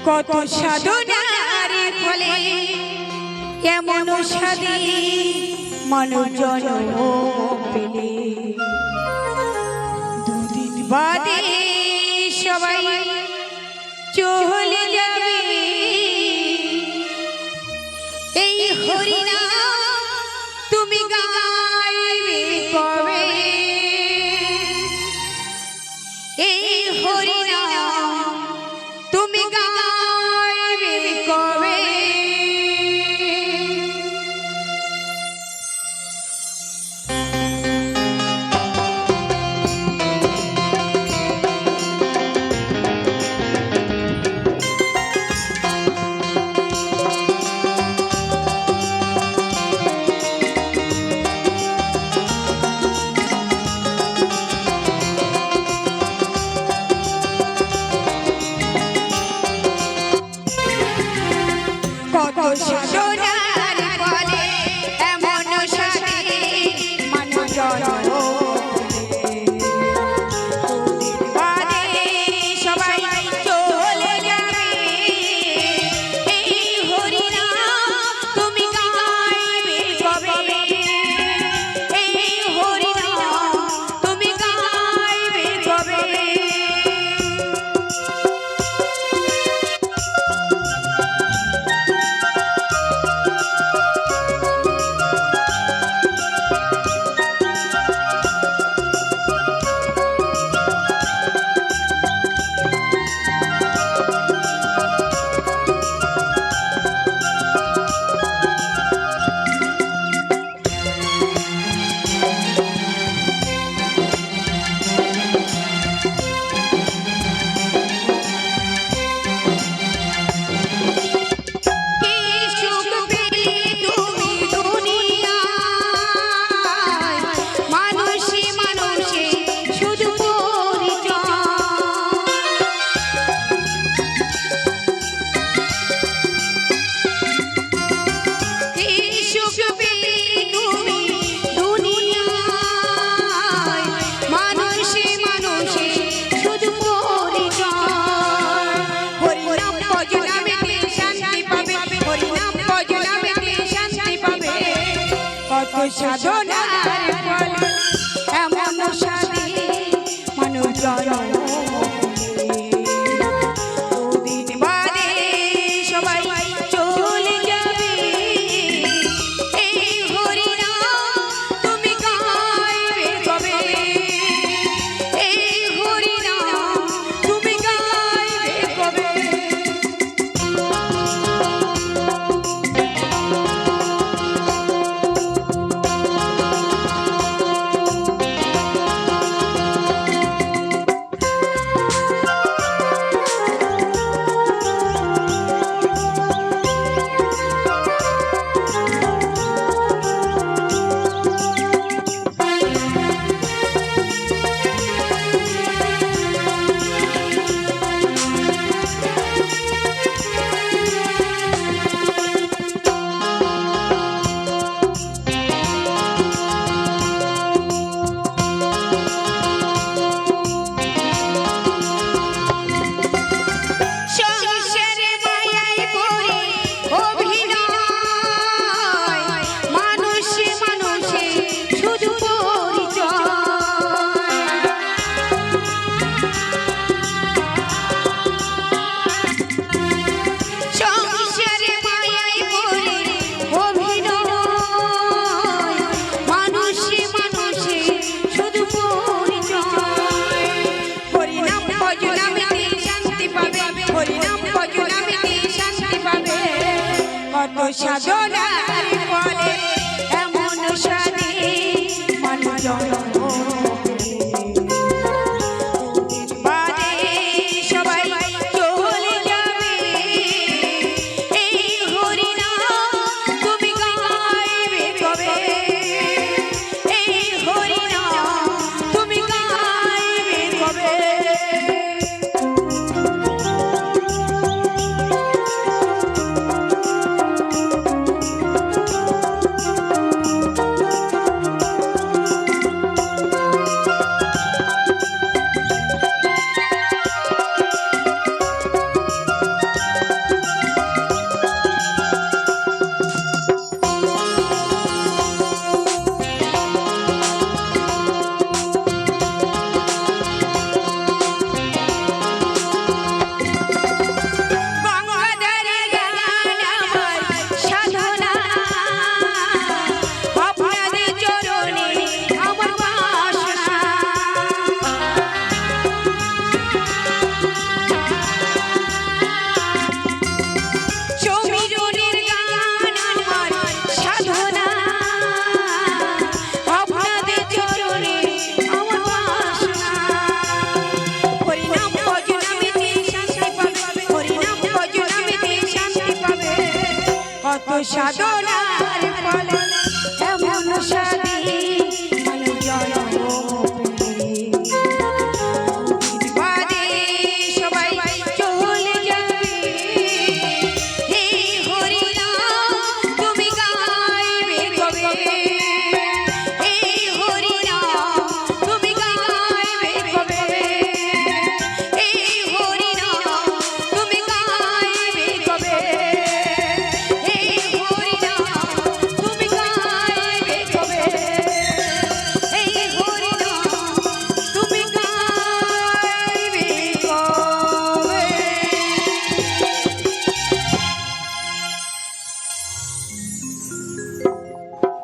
কত সাধনার ফলে এমন সাধী মানব জন্ম পেলে দুদিন বাদে সবাই চলে যাবে এই হরিনাম তুমি গাইবে কবে এই হরিনাম তুমি গাইবে কবে সাধনার ফলে এমন সাধী মানব জন্ম বাদে সবাই চলে যাবে এই হরিনাম তুমি গাইবে কবে এই হরিনাম তুমি গাইবে কবে সাধনার ফলে এমন সাধী মানব জন্ম দুদিন বাদে সবাই চলে যাবে এই হরিনাম তুমি গাইবে কবে এই হরিনাম তুমি গাইবে কবে সাধনার ফলে এমন সাধী মানব জন্ম বাদে সবাই চলে যাবে এই হরিনাম তুমি গাইবে কবে এই হরিনাম তুমি গাইবে কবে সাধনা